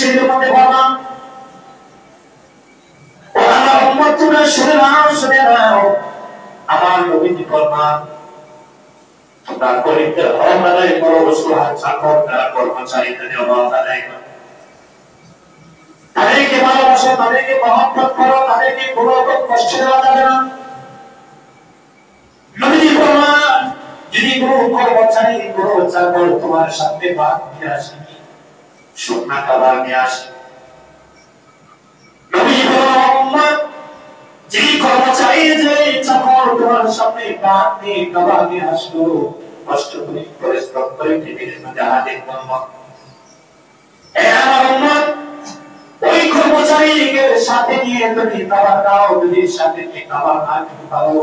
মসজিদের মধ্যে বললাম ও আমার উম্মত তোমরা শুনে নাও আমার নবীজি ফরমান তোমরা গরিবদের হক আদায় করো অসহায় চাকর যারা কর্মচারীদের হক আদায় করো তাদেরকে ভালোবাসো তাদেরকে মহব্বত করো তাদেরকে কোনো রকম কষ্ট দেওয়া যাবে না নবীজি ফরমান যদি কোনো কর্মচারী কোনো চাকর তোমার সামনে ভাত নিয়ে আসে শুকনা খাবার নিয়ে আসে নবীজি ফরমান উম্মত যেই কর্মচারী যে চাকর তোমার সামনে ভাত নিয়ে খাবার নিয়ে আসলো কষ্ট করে পরিশ্রম করে টিফিনের মধ্যে হাজির করবো আমার উম্মত ওই কর্মচারীকে সাথে নিয়ে তুমি খাবার দাও যদি সাথে নিয়ে খাবার না খেতে পারো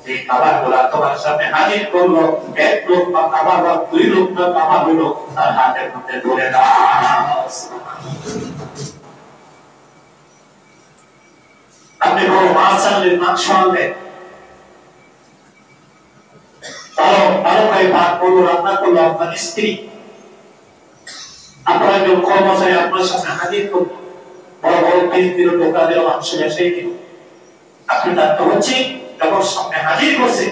যে খাবার গুলা তোমার সামনে হাজির করলো এক লোক বা খাবার বা দুই লোক বা খাবার হইলো তার হাতের মধ্যে ধরে দাও আপনি বড় মাছালের মাংস আনলেন ভালো করে ভাত করলো রান্না করলো আপনার স্ত্রী আপনার একজন কর্মচারী আপনার সামনে হাজির করলো বড় বড় পিস দিল টোকা দিল মাংস বেসেই দিল আপনি তার তো হচ্ছে যখন সামনে হাজির করছে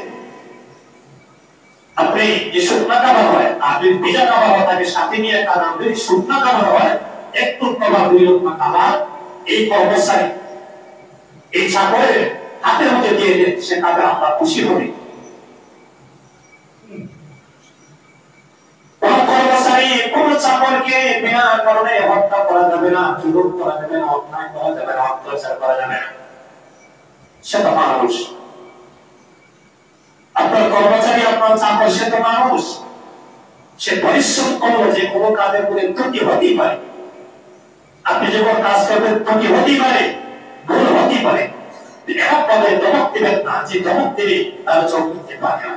আপনি যে শুকনা খাবার হয় আপনি ভিজা খাবার হয় তাকে সাথে নিয়ে একটা নাম যদি শুকনা খাবার হয় একটু খাবার দুই লোক খাবার এই কর্মচারী এই চাকরের হাতের মধ্যে দিয়ে দেন সে তাকে আমরা খুশি হবে কোন কর্মচারী কোন চাকরকে বিনা কারণে হত্যা করা যাবে না জুলুম করা যাবে না অন্যায় করা যাবে না অত্যাচার করা যাবে না সে তো মানুষ আপনার কর্মচারী আপনার চাকর সে তো মানুষ সে পরিশ্রম করলো যে কোনো কাজের করে ত্রুটি হতেই পারে আপনি যখন কাজ করবেন ত্রুটি হতেই পারে ভুল হতেই পারে এমন ভাবে ধমক দিবেন না যে ধমক দিলে তার চোখ দিতে পারে না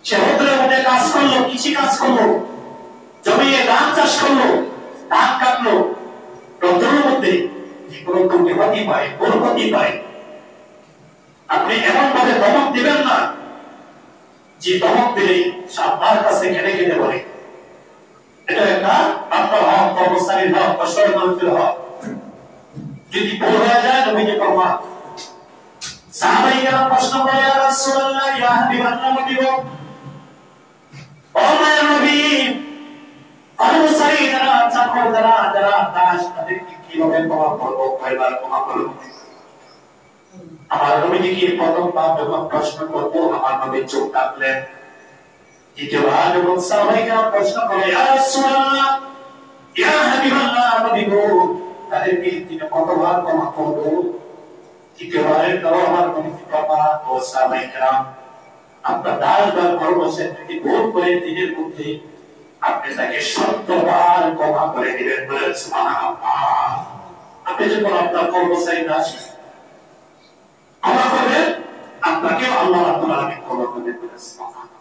সে রোদ্রের মধ্যে কাজ করলো কৃষি কাজ করলো জমিয়ে ধান চাষ করলো ধান কাটলো রোদ্রের মধ্যে যে কোনো ত্রুটি হতেই পারে ভুল হতেই পারে আপনি এমন ভাবে ধমক দিবেন না যে ধমক দিলে আপনার কাছে ঘেটে ঘেটে বলে এটা একটা আপনার হক কর্মচারীর হক কষ্টের মানুষের হক যদি ভুল হয়ে যায় নবীজি ফরমান সাহাবাইরা প্রশ্ন করে ইয়া রাসূলুল্লাহ ইয়া হাবিবাল্লাহ নবী গো ও মায়ের নবী কর্মচারী যারা চাকর যারা দাস তাদেরকে কিভাবে ক্ষমা করবো কয়বার ক্ষমা করবো আমার নবীজি কি প্রথমবার যখন প্রশ্ন করবো আমার নবী চোখ রাখলেন দ্বিতীয়বার যখন সাহাবাইরা প্রশ্ন করে ইয়া রাসূলুল্লাহ ইয়া হাবিবাল্লাহ নবী গো তাদেরকে তিনি কতবার ক্ষমা করবো তৃতীয়বারের দ্বারা আমার নবীজি ফরমান ও সাহাবাইরা আপনার দাস বা কর্মচারী যদি ভুল করে দিনের মধ্যে আপনি তাকে 70 বার ক্ষমা করে দিবেন বলে সুবহানাল্লাহ আপনি যখন আপনার কর্মচারী দাস ক্ষমা করবেন আপনাকে আল্লাহ রাব্বুল আলামিন ক্ষমা করে দিবেন সুবহানাল্লাহ